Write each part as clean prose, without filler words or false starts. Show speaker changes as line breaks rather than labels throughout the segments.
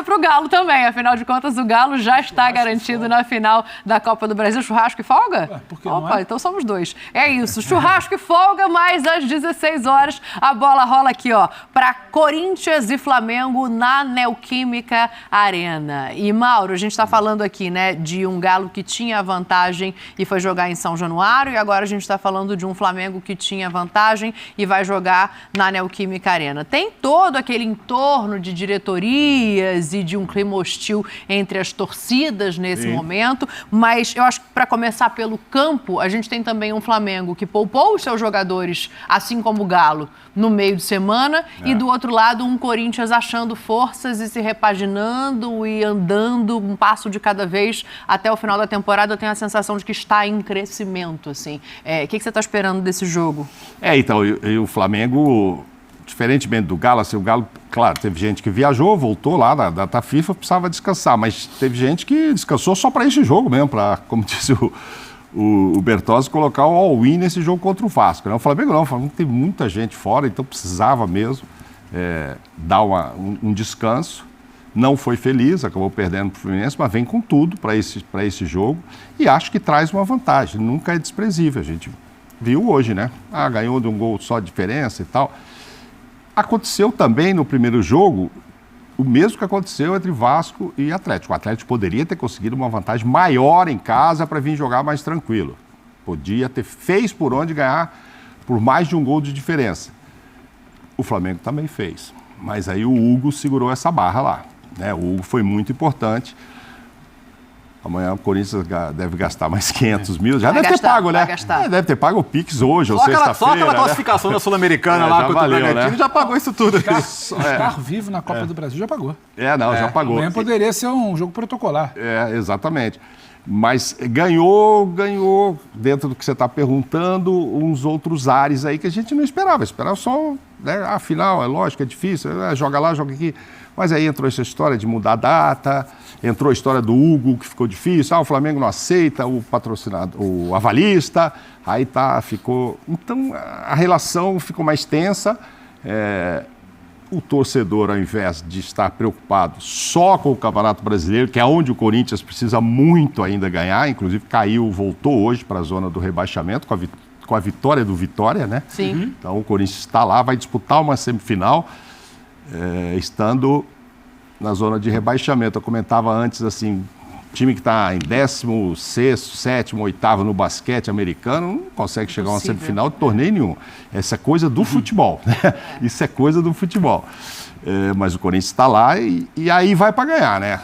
pro Galo também. Afinal de contas, o Galo já está garantido na final da Copa do Brasil. Churrasco e folga?
Por que
Opa,
não é?
então somos dois. É isso, churrasco e folga, mas às 16 horas a bola rola aqui, ó, para Corinthians e Flamengo na Neoquímica Arena. E, Mauro, a gente está falando aqui, né, de um Galo que tinha vantagem e foi jogar em São Januário, e agora a gente está falando de um Flamengo que tinha vantagem e vai jogar na Neoquímica Arena. Tem todo aquele entorno de diretorias e de um clima hostil entre as torcidas nesse momento, mas eu acho que para começar pelo campo, a gente tem também um Flamengo que poupou os seus jogadores, assim como o Galo, no meio de semana, e do outro lado um Corinthians achando forças e se repaginando e andando um passo de cada vez até o final da temporada. Eu tenho a sensação de que está em crescimento, assim. O que você está esperando desse jogo?
Então, e o Flamengo, diferentemente do Galo, assim, o Galo, claro, teve gente que viajou, voltou lá da data FIFA, precisava descansar, mas teve gente que descansou só para esse jogo mesmo, para, como disse o Bertozzi, colocar o all-in nesse jogo contra o Vasco. O Flamengo não, o Flamengo tem muita gente fora, então precisava mesmo dar um descanso. Não foi feliz, acabou perdendo para o Fluminense, mas vem com tudo para esse jogo e acho que traz uma vantagem, nunca é desprezível. A gente viu hoje, né? Ganhou de um gol só de diferença e tal. Aconteceu também no primeiro jogo o mesmo que aconteceu entre Vasco e Atlético. O Atlético poderia ter conseguido uma vantagem maior em casa para vir jogar mais tranquilo. Fez por onde ganhar por mais de um gol de diferença. O Flamengo também fez, mas aí o Hugo segurou essa barra lá, né? O Hugo foi muito importante. Amanhã o Corinthians deve gastar mais 500 mil. Já deve ter pago, né? Deve ter pago o Pix hoje ou sexta-feira.
Só aquela classificação da Sul-Americana lá contra o Bragantino, né? Já pagou isso tudo.
Estar vivo na Copa do Brasil já pagou.
Já pagou.
Amanhã poderia ser um jogo protocolar.
Exatamente. Mas ganhou, dentro do que você está perguntando, uns outros ares aí que a gente não esperava. Esperava só, né, a final, é lógico, é difícil, joga lá, joga aqui. Mas aí entrou essa história de mudar a data, entrou a história do Hugo, que ficou difícil. O Flamengo não aceita o patrocinador, o avalista. Aí ficou... Então, a relação ficou mais tensa. O torcedor, ao invés de estar preocupado só com o Campeonato Brasileiro, que é onde o Corinthians precisa muito ainda ganhar, inclusive voltou hoje para a zona do rebaixamento com a vitória do Vitória, né?
Sim.
Então o Corinthians está lá, vai disputar uma semifinal, estando na zona de rebaixamento. Eu comentava antes, assim, time que está em 16º, 7º, 8º no basquete americano não consegue chegar a uma semifinal de torneio nenhum. Essa é coisa do futebol, né? Isso é coisa do futebol. Mas o Corinthians está lá e aí vai para ganhar, né?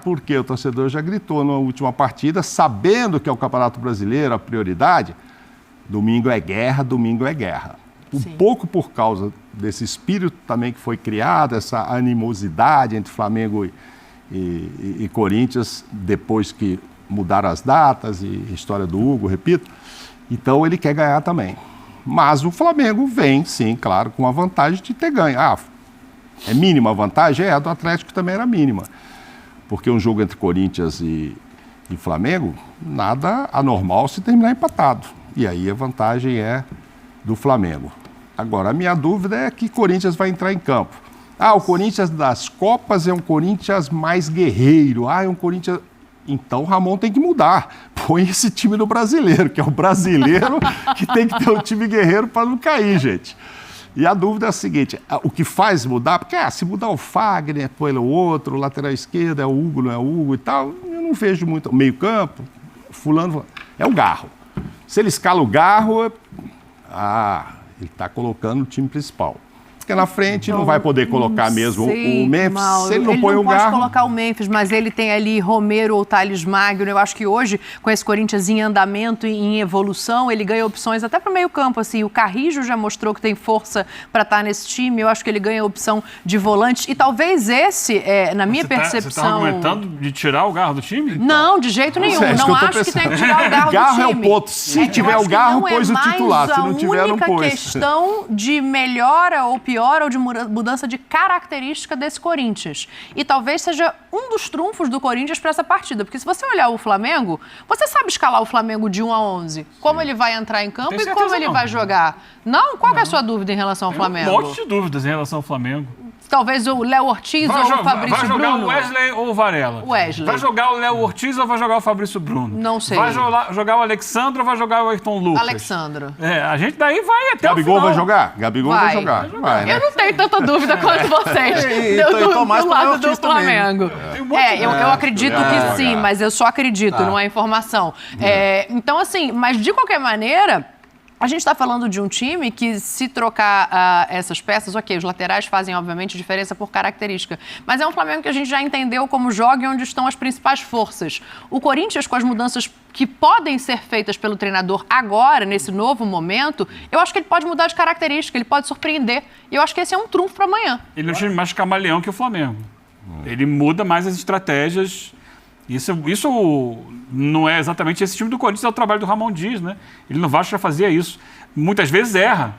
Porque o torcedor já gritou na última partida, sabendo que é o Campeonato Brasileiro a prioridade, domingo é guerra, domingo é guerra. Um pouco por causa desse espírito também que foi criado, essa animosidade entre Flamengo e Corinthians, depois que mudaram as datas e história do Hugo, repito. Então ele quer ganhar também. Mas o Flamengo vem, sim, claro, com a vantagem de ter ganho. É mínima a vantagem? A do Atlético também era mínima. Porque um jogo entre Corinthians e Flamengo, nada anormal se terminar empatado. E aí a vantagem é do Flamengo. Agora, a minha dúvida é que Corinthians vai entrar em campo. O Corinthians das Copas é um Corinthians mais guerreiro. É um Corinthians... Então o Ramon tem que mudar. Põe esse time no Brasileiro, que é o brasileiro que tem que ter um time guerreiro para não cair, gente. E a dúvida é a seguinte, o que faz mudar, porque se mudar o Fagner, põe o outro, o lateral esquerdo, é o Hugo, não é o Hugo e tal, eu não vejo muito. Meio campo, fulano, é o Garro. Se ele escala o Garro, ele está colocando o time principal. Porque na frente não vai poder colocar mesmo o Memphis.
Mauro,
se ele não põe o Garro...
Ele não pode colocar o Memphis, mas ele tem ali Romero ou Thales Magno. Eu acho que hoje, com esse Corinthians em andamento e em evolução, ele ganha opções até para o meio campo. Assim. O Carrijo já mostrou que tem força para estar nesse time. Eu acho que ele ganha a opção de volante. E talvez esse, na minha percepção...
Você está argumentando de tirar o Garro do time?
Não, de jeito nenhum. Não acho que tem que tirar o Garro do time.
Garro é o ponto. Se tiver o Garro, pôs o titular. Se não tiver, não pôs.
A única questão de melhora ou pior ou de mudança de característica desse Corinthians. E talvez seja um dos trunfos do Corinthians para essa partida. Porque se você olhar o Flamengo, você sabe escalar o Flamengo de 1 a 11. Como ele vai entrar em campo e como ele vai jogar. Não? Qual é a sua dúvida em relação ao Flamengo?
Um monte de dúvidas em relação ao Flamengo.
Talvez o Léo Ortiz ou o Fabrício
Vai jogar
Bruno?
o Wesley ou o Varela?
Wesley.
Vai jogar o Léo Ortiz ou vai jogar o Fabrício Bruno?
Não sei.
Vai jogar o Alexandre ou vai jogar o Ayrton Lucas?
Alexandro.
A gente daí vai até
Gabigol
o final.
vai jogar? Gabigol vai jogar. Vai, né?
Eu não tenho tanta dúvida quanto vocês do
Tomás
lado do
Ortiz também, né?
Flamengo.
Tem um monte de
Eu acredito que sim, mas eu só acredito, não é informação. Então, assim, mas de qualquer maneira... A gente está falando de um time que, se trocar essas peças, ok, os laterais fazem, obviamente, diferença por característica. Mas é um Flamengo que a gente já entendeu como joga e onde estão as principais forças. O Corinthians, com as mudanças que podem ser feitas pelo treinador agora, nesse novo momento, eu acho que ele pode mudar de característica, ele pode surpreender. E eu acho que esse é um trunfo para amanhã.
Ele é um time mais camaleão que o Flamengo. Ele muda mais as estratégias. Isso não é exatamente esse time do Corinthians, é o trabalho do Ramon Dias, né? Ele no Vasco já fazia isso. Muitas vezes erra,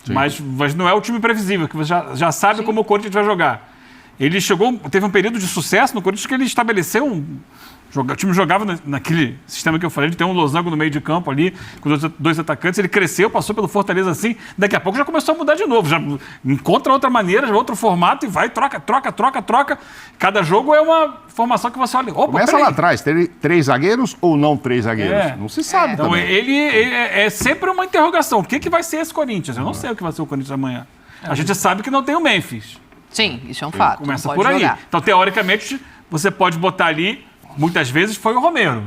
mas não é o time previsível, que você já sabe como o Corinthians vai jogar. Ele teve um período de sucesso no Corinthians que ele estabeleceu o time jogava naquele sistema que eu falei, ele tem um losango no meio de campo ali, com dois atacantes, ele cresceu, passou pelo Fortaleza assim, daqui a pouco já começou a mudar de novo, já encontra outra maneira, outro formato e vai, troca. Cada jogo é uma formação que você olha, opa,
começa lá atrás, três zagueiros ou não três zagueiros? Não se sabe
então,
também.
Ele é sempre uma interrogação, o que vai ser esse Corinthians? Eu não sei o que vai ser o Corinthians amanhã. A gente sabe que não tem o Memphis.
Sim, isso é um fato.
Começa por aí. Então, teoricamente, você pode botar ali. Muitas vezes foi o Romero,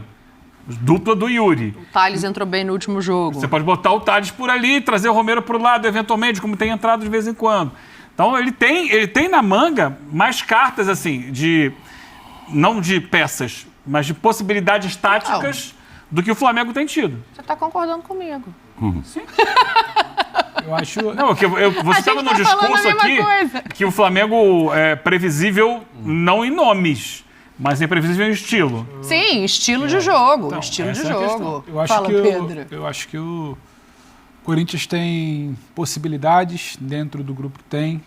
dupla do Yuri.
O Thales entrou bem no último jogo.
Você pode botar o Thales por ali, trazer o Romero para o lado, eventualmente, como tem entrado de vez em quando. Então, ele tem na manga mais cartas, assim, não de peças, mas de possibilidades táticas do que o Flamengo tem tido.
Você está concordando comigo.
Sim.
Eu acho...
Não, você estava num discurso aqui que o Flamengo é previsível não em nomes, mas é previsível em estilo.
Sim, estilo de jogo.
Então,
estilo de
essa é a
jogo.
Pedro. Eu acho que o Corinthians tem possibilidades dentro do grupo que tem.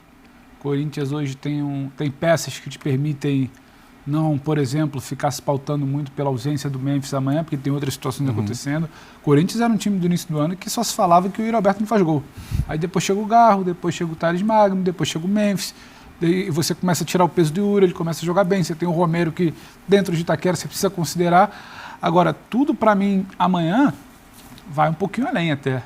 O Corinthians hoje tem peças que te permitem não, por exemplo, ficar se pautando muito pela ausência do Memphis amanhã, porque tem outras situações acontecendo. O Corinthians era um time do início do ano que só se falava que o Yuri Alberto não faz gol. Aí depois chega o Garro, depois chega o Thales Magno, depois chega o Memphis. E você começa a tirar o peso do Yuri, ele começa a jogar bem. Você tem o Romero que, dentro de Itaquera, você precisa considerar. Agora, tudo para mim, amanhã, vai um pouquinho além até.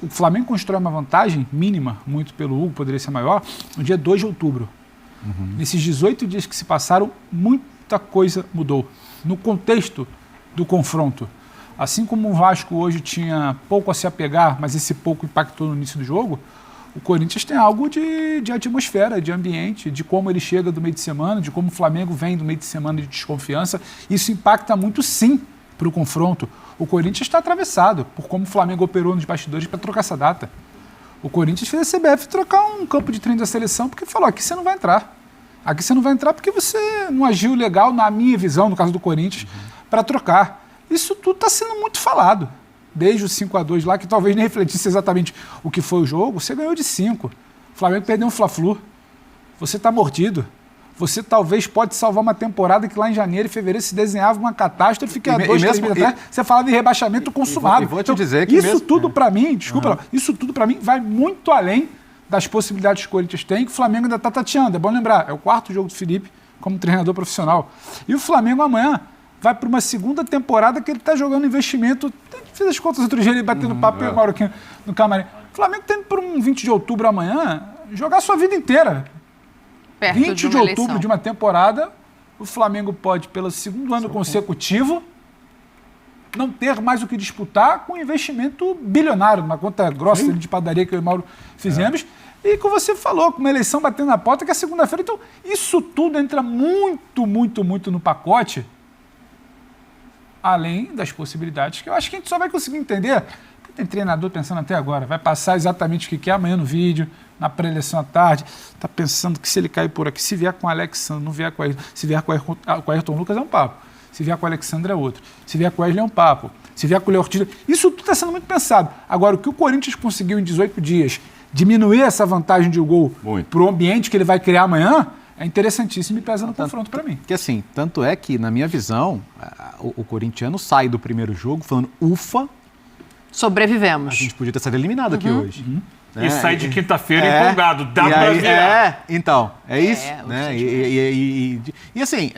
O Flamengo constrói uma vantagem mínima, muito pelo Hugo, poderia ser maior, no dia 2 de outubro. Nesses 18 dias que se passaram, muita coisa mudou. No contexto do confronto. Assim como o Vasco hoje tinha pouco a se apegar, mas esse pouco impactou no início do jogo, o Corinthians tem algo de atmosfera, de ambiente, de como ele chega do meio de semana, de como o Flamengo vem do meio de semana de desconfiança. Isso impacta muito, sim, para o confronto. O Corinthians está atravessado por como o Flamengo operou nos bastidores para trocar essa data. O Corinthians fez a CBF trocar um campo de treino da seleção porque falou, aqui você não vai entrar. Aqui você não vai entrar porque você não agiu legal, na minha visão, no caso do Corinthians, para trocar. Isso tudo está sendo muito falado. Desde o 5-2 lá, que talvez nem refletisse exatamente o que foi o jogo, você ganhou de 5. O Flamengo perdeu um Fla-Flu. Você está mordido. Você talvez pode salvar uma temporada que lá em janeiro e fevereiro se desenhava uma catástrofe que há 2, 3 meses atrás você falava de rebaixamento consumado.
Vou te dizer que
isso tudo para mim, desculpa, isso tudo para mim vai muito além das possibilidades que o Corinthians tem, que o Flamengo ainda está tateando. É bom lembrar, é o 4º jogo do Felipe como treinador profissional. E o Flamengo amanhã vai para uma segunda temporada que ele está jogando investimento. Fiz as contas outro dia, ele batendo papo e o Mauro aqui no camarim. O Flamengo tem para um 20 de outubro amanhã jogar a sua vida inteira.
Perto
20 de outubro de uma temporada, o Flamengo pode, pelo segundo ano consecutivo, não ter mais o que disputar com um investimento bilionário, uma conta grossa de padaria que eu e o Mauro fizemos. E como você falou, com uma eleição batendo na porta, que é segunda-feira. Então, isso tudo entra muito no pacote, além das possibilidades, que eu acho que a gente só vai conseguir entender, porque tem treinador pensando até agora, vai passar exatamente o que quer amanhã no vídeo, na pré-eleição à tarde, está pensando que se ele cair por aqui, se vier com o Alexandre, não vier com a, se vier com o Ayrton Lucas é um papo, se vier com o Alexandre é outro, se vier com o Wesley é um papo, se vier com o Léo Ortiz, isso tudo está sendo muito pensado. Agora, o que o Corinthians conseguiu em 18 dias, diminuir essa vantagem de gol para o ambiente que ele vai criar amanhã, é interessantíssimo e pesa no confronto para mim.
Porque assim, tanto é que, na minha visão, o corintiano sai do primeiro jogo falando, ufa,
sobrevivemos.
a gente podia ter sido eliminado aqui hoje.
E sai de quinta-feira empolgado. Dá pra virar.
Então, é isso.
né?
E assim,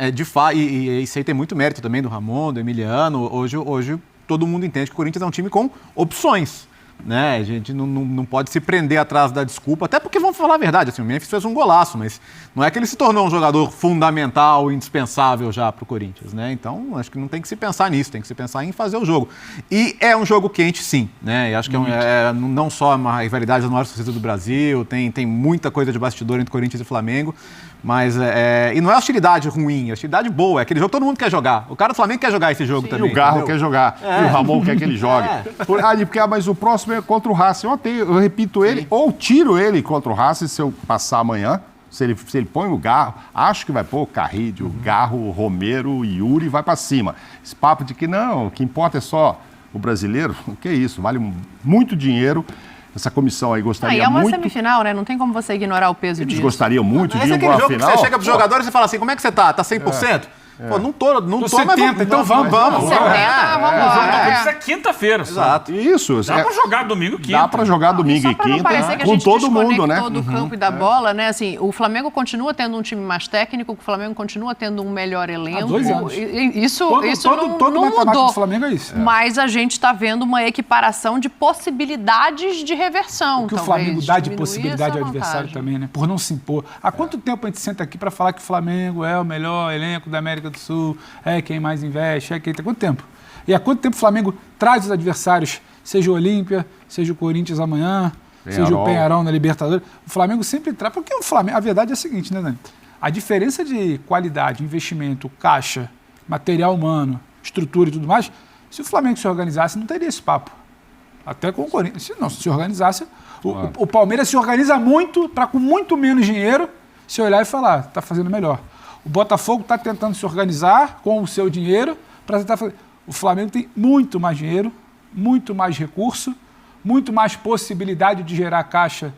e isso aí tem muito mérito também do Ramon, do Emiliano. Hoje todo mundo entende que o Corinthians é um time com opções. Né? A gente não pode se prender atrás da desculpa, até porque, vamos falar a verdade, assim, o Memphis fez um golaço, mas não é que ele se tornou um jogador fundamental, indispensável já para o Corinthians, né? Então, acho que não tem que se pensar nisso, tem que se pensar em fazer o jogo. E é um jogo quente, sim, né? E acho que não só uma rivalidade das maiores torcidas do Brasil, tem muita coisa de bastidor entre Corinthians e Flamengo, mas e não é hostilidade ruim, é hostilidade boa, é aquele jogo que todo mundo quer jogar. O cara do Flamengo quer jogar esse jogo também.
E o Garro quer jogar, e o Ramon quer que ele jogue. Mas o próximo é contra o Racing. Eu repito ele, ou tiro ele contra o Racing se eu passar amanhã. Se ele põe o Garro, acho que vai pôr o Carrilho, o Garro, o Romero, o Yuri e vai pra cima. Esse papo de que não, o que importa é só o brasileiro, o que é isso? Vale muito dinheiro. Essa comissão aí gostaria muito...
E é uma semifinal, né? Não tem como você ignorar o peso disso.
Eles gostariam muito de
uma
final.
Esse é aquele jogo que você chega pros jogadores e fala assim, como é que você tá? Tá 100%? Pô, não tô
70,
mas
então vamos.
70, vamos
Isso é quinta-feira.
Exato.
Isso.
Dá pra jogar domingo e quinta.
Dá pra jogar domingo e quinta
que
com todo mundo, né?
do campo e da bola, né? Assim, o Flamengo continua tendo um time mais técnico, o Flamengo continua tendo um melhor elenco.
Há 2 anos.
Isso
Todo
não
mata-mata
mudou.
do Flamengo é isso.
Mas a gente está vendo uma equiparação de possibilidades de reversão.
O que o Flamengo dá de possibilidade ao adversário também, né? Por não se impor. Há quanto tempo a gente senta aqui para falar que o Flamengo é o melhor elenco da América do Sul, é quem mais investe, é quem tem... Quanto tempo? E há quanto tempo o Flamengo traz os adversários, seja o Olímpia, seja o Corinthians amanhã, seja o Penharol na Libertadores. O Flamengo sempre traz... Porque o Flamengo... A verdade é a seguinte, né, Dani? A diferença de qualidade, investimento, caixa, material humano, estrutura e tudo mais, se o Flamengo se organizasse, não teria esse papo. Até com o Corinthians. Se não se organizasse... O Palmeiras se organiza muito para, com muito menos dinheiro, se olhar e falar, está fazendo melhor. O Botafogo está tentando se organizar com o seu dinheiro para tentar fazer. O Flamengo tem muito mais dinheiro, muito mais recurso, muito mais possibilidade de gerar caixa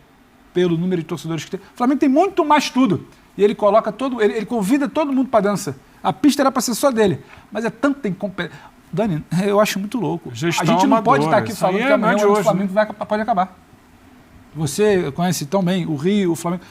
pelo número de torcedores que tem. O Flamengo tem muito mais tudo. E ele coloca ele convida todo mundo para dança. A pista era para ser só dele. Mas é tanta incompetência. Dani, eu acho muito louco. A gente não pode estar aqui falando que amanhã o Flamengo pode acabar. Você conhece tão bem o Rio, o Flamengo.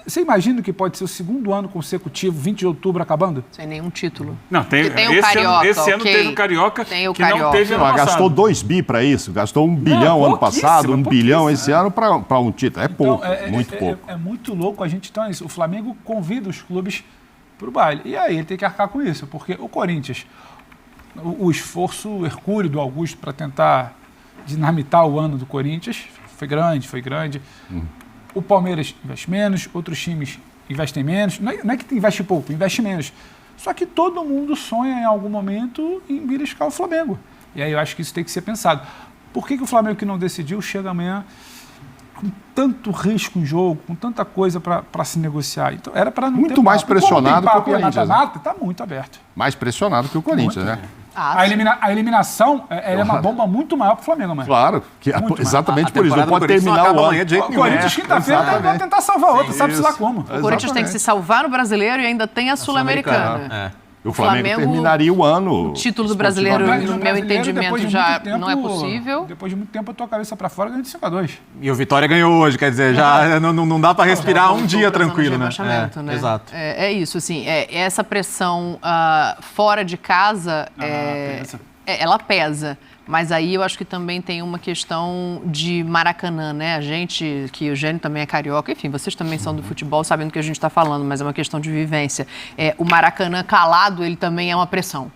Você imagina que pode ser o segundo ano consecutivo, 20 de outubro, acabando?
Sem nenhum título.
Não, tem
o Carioca.
Esse ano teve o Carioca,
tem o
que
Carioca.
não teve ano passado.
Gastou 2 bi para isso, gastou 1 bilhão ano passado, 1 bilhão esse ano para um título. É pouco, muito pouco.
É muito louco a gente então isso. O Flamengo convida os clubes para o baile. E aí ele tem que arcar com isso, porque o Corinthians, o esforço hercúleo do Augusto para tentar dinamitar o ano do Corinthians foi grande. O Palmeiras investe menos, outros times investem menos. Não é que investe pouco, investe menos. Só que todo mundo sonha em algum momento em beliscar o Flamengo. E aí eu acho que isso tem que ser pensado. Por que o Flamengo que não decidiu chega amanhã com tanto risco em jogo, com tanta coisa para se negociar? Então era para não
muito mais pressionado que o Corinthians.
Está muito aberto.
Mais pressionado que o Corinthians, né?
A eliminação é uma bomba muito maior para o Flamengo amanhã.
Claro, exatamente por isso. Não pode terminar o ano.
O Corinthians, quinta-feira, vai tentar salvar outra, sabe-se lá como.
O Corinthians tem que se salvar no Brasileiro e ainda tem a Sul-Americana.
O Flamengo terminaria o ano.
O título do Brasileiro, no meu entendimento, já não é possível.
Depois de muito tempo, eu tô a cabeça para fora, ganhando de 5-2.
E o Vitória ganhou hoje, quer dizer, já não dá para respirar um dia tranquilo, né?
Exato. É isso, assim, essa pressão fora de casa, ela pesa. Mas aí eu acho que também tem uma questão de Maracanã, né? A gente, que o Eugênio também é carioca, enfim, vocês também são do futebol, sabendo do que a gente está falando, mas é uma questão de vivência. O Maracanã calado, ele também é uma pressão.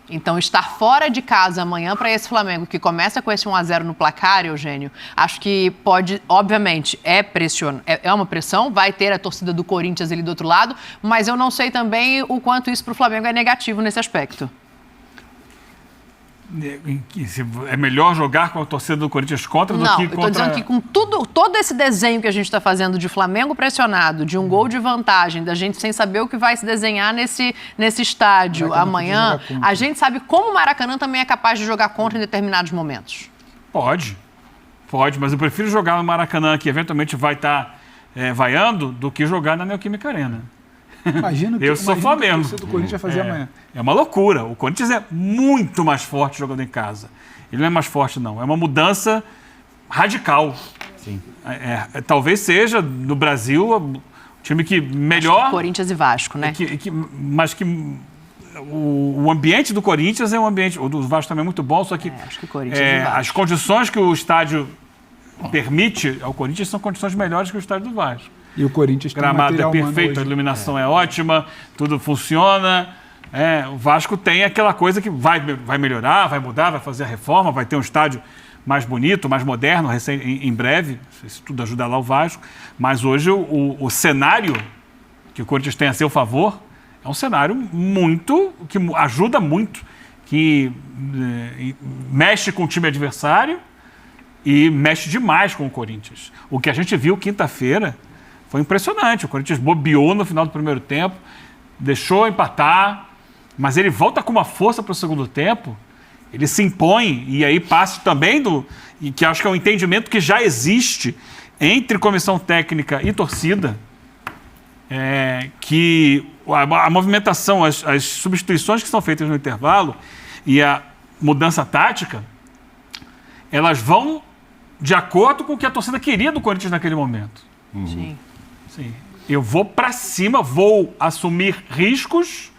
Então, estar fora de casa amanhã para esse Flamengo, que começa com esse 1-0 no placar, Eugênio, acho que pode, obviamente, é uma pressão, vai ter a torcida do Corinthians ali do outro lado, mas eu não sei também o quanto isso para o Flamengo é negativo nesse aspecto.
É melhor jogar com a torcida do Corinthians contra do que contra...
Não, eu estou dizendo que com todo esse desenho que a gente está fazendo de Flamengo pressionado, de um gol de vantagem, da gente sem saber o que vai se desenhar nesse estádio amanhã, a gente sabe como o Maracanã também é capaz de jogar contra em determinados momentos.
Pode, mas eu prefiro jogar no Maracanã, que eventualmente vai estar vaiando, do que jogar na Neoquímica Arena.
Imagino que
eu sou Flamengo.
O Corinthians vai fazer amanhã.
É uma loucura. O Corinthians é muito mais forte jogando em casa. Ele não é mais forte, não. É uma mudança radical. Sim. Talvez seja, no Brasil, o time que melhor...
Corinthians e Vasco, né?
Mas que o ambiente do Corinthians é um ambiente... O do Vasco também é muito bom, só que...
acho que Corinthians e Vasco.
As condições que o estádio permite ao Corinthians são condições melhores que o estádio do Vasco.
E o Corinthians tem
gramado é perfeito,
hoje.
a iluminação é ótima, tudo funciona. O Vasco tem aquela coisa que vai melhorar, vai mudar, vai fazer a reforma, vai ter um estádio mais bonito, mais moderno, em breve. Isso tudo ajuda lá o Vasco. Mas hoje o cenário que o Corinthians tem a seu favor é um cenário que ajuda muito, que mexe com o time adversário e mexe demais com o Corinthians. O que a gente viu quinta-feira foi impressionante. O Corinthians bobeou no final do primeiro tempo, deixou empatar, mas ele volta com uma força para o segundo tempo, ele se impõe, e aí passa também e que acho que é um entendimento que já existe entre comissão técnica e torcida, que a movimentação, as substituições que são feitas no intervalo e a mudança tática, elas vão de acordo com o que a torcida queria do Corinthians naquele momento.
Sim.
Sim. Eu vou para cima, vou assumir riscos,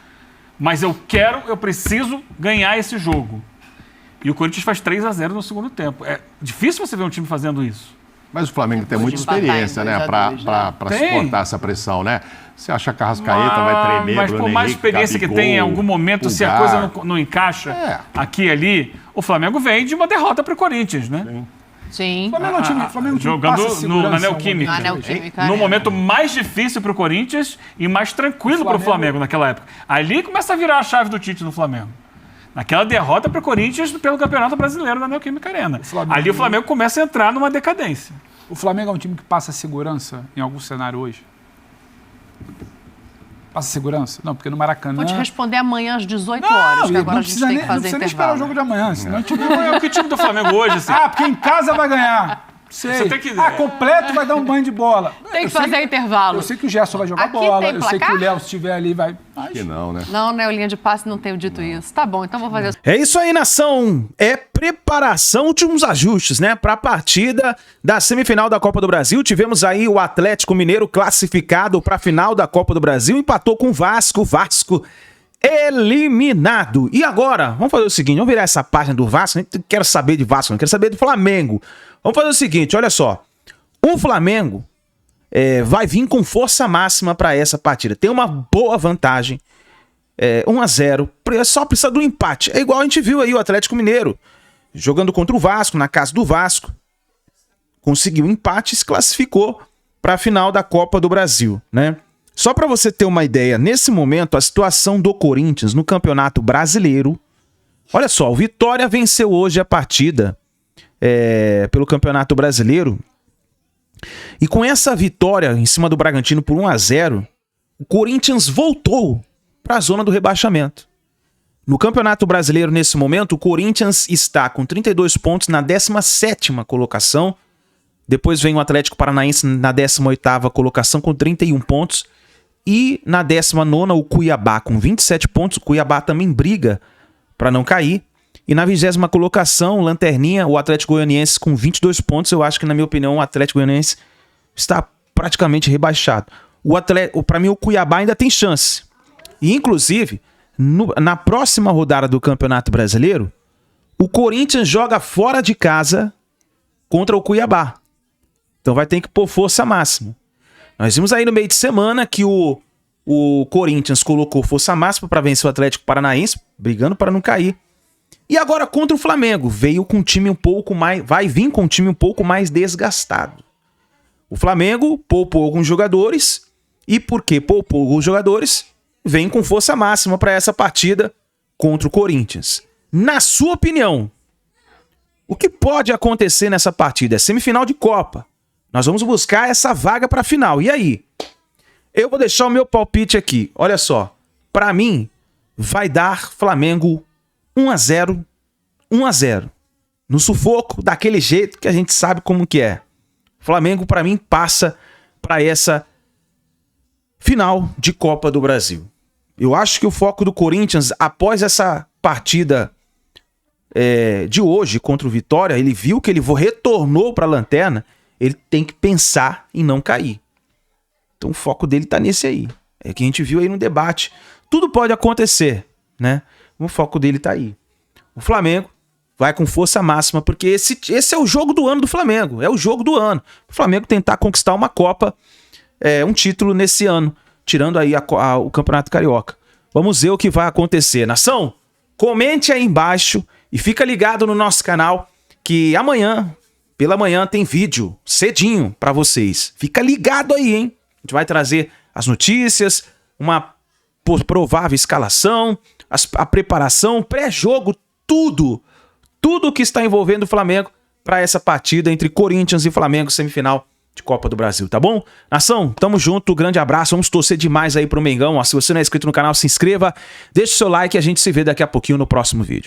mas eu preciso ganhar esse jogo. E o Corinthians faz 3-0 no segundo tempo. É difícil você ver um time fazendo isso.
Mas o Flamengo tem muita experiência, né, para suportar essa pressão, né? Você acha que a Arrascaeta vai tremer,
mas por mais experiência que tem, em algum momento, se a coisa não encaixa aqui e ali, o Flamengo vem de uma derrota para o Corinthians, né?
Sim.
O Flamengo é um time
jogando na Neoquímica. No momento mais difícil para o Corinthians e mais tranquilo para o Flamengo naquela época. Ali começa a virar a chave do Tite no Flamengo. Naquela derrota para o Corinthians pelo Campeonato Brasileiro da Neoquímica Arena. Ali o Flamengo começa a entrar numa decadência.
O Flamengo é um time que passa segurança em algum cenário hoje? Passa segurança? Não, porque no Maracanã...
Vou te responder amanhã às 18 horas, que agora a gente tem que fazer
não precisa nem esperar o jogo de amanhã. Senão
que time do Flamengo hoje, assim?
porque em casa vai ganhar. Sei.
Você tem que...
completo vai dar um banho de bola.
Tem que fazer intervalo.
Eu sei que o Gerson vai jogar
Aqui
bola.
tem
Eu sei
placar?
que o Léo, se estiver ali, vai...
Que não, né?
Não, né? O linha de passe não tenho dito isso. Tá bom, então vou fazer...
É isso aí, nação. É preparação, últimos ajustes, né? Para a partida da semifinal da Copa do Brasil. Tivemos aí o Atlético Mineiro classificado para a final da Copa do Brasil. Empatou com o Vasco. Vasco eliminado. E agora, vamos fazer o seguinte. Vamos virar essa página do Vasco. Não quero saber de Vasco, não quero saber do Flamengo. Vamos fazer o seguinte, olha só. O Flamengo vai vir com força máxima para essa partida. Tem uma boa vantagem. 1-0. Só precisa do empate. É igual a gente viu aí o Atlético Mineiro jogando contra o Vasco, na casa do Vasco. Conseguiu um empate e se classificou para a final da Copa do Brasil, né? Só para você ter uma ideia, nesse momento, a situação do Corinthians no Campeonato Brasileiro. Olha só, o Vitória venceu hoje a partida pelo Campeonato Brasileiro. E com essa vitória em cima do Bragantino por 1-0, o Corinthians voltou para a zona do rebaixamento. No Campeonato Brasileiro, nesse momento, o Corinthians está com 32 pontos na 17ª colocação. Depois vem o Atlético Paranaense na 18ª colocação com 31 pontos. E na 19ª, o Cuiabá com 27 pontos. O Cuiabá também briga para não cair. E na 20ª colocação, lanterninha, o Atlético Goianiense com 22 pontos. Eu acho que, na minha opinião, o Atlético Goianiense está praticamente rebaixado. Para mim, o Cuiabá ainda tem chance. E, inclusive, na próxima rodada do Campeonato Brasileiro, o Corinthians joga fora de casa contra o Cuiabá. Então vai ter que pôr força máxima. Nós vimos aí no meio de semana que o Corinthians colocou força máxima para vencer o Atlético Paranaense, brigando para não cair. E agora contra o Flamengo, veio com um time um pouco mais, vai vir com um time um pouco mais desgastado. O Flamengo poupou alguns jogadores, e porque poupou alguns jogadores, vem com força máxima para essa partida contra o Corinthians. Na sua opinião, o que pode acontecer nessa partida? É semifinal de Copa. Nós vamos buscar essa vaga para a final. E aí? Eu vou deixar o meu palpite aqui. Olha só. Para mim, vai dar Flamengo 1-0. 1-0. No sufoco, daquele jeito que a gente sabe como que é. Flamengo, para mim, passa para essa final de Copa do Brasil. Eu acho que o foco do Corinthians, após essa partida de hoje contra o Vitória, ele viu que ele retornou para a lanterna. ele tem que pensar em não cair. Então o foco dele tá nesse aí. É que a gente viu aí no debate. Tudo pode acontecer, né? O foco dele tá aí. O Flamengo vai com força máxima, porque esse é o jogo do ano do Flamengo. É o jogo do ano. O Flamengo tentar conquistar uma Copa, um título nesse ano, tirando aí o Campeonato Carioca. Vamos ver o que vai acontecer. Nação, comente aí embaixo e fica ligado no nosso canal que amanhã, pela manhã, tem vídeo cedinho pra vocês. Fica ligado aí, hein? A gente vai trazer as notícias, uma provável escalação, a preparação, pré-jogo, tudo que está envolvendo o Flamengo para essa partida entre Corinthians e Flamengo, semifinal de Copa do Brasil, tá bom? Nação, tamo junto, grande abraço, vamos torcer demais aí pro Mengão. Ó, se você não é inscrito no canal, se inscreva, deixa o seu like e a gente se vê daqui a pouquinho no próximo vídeo.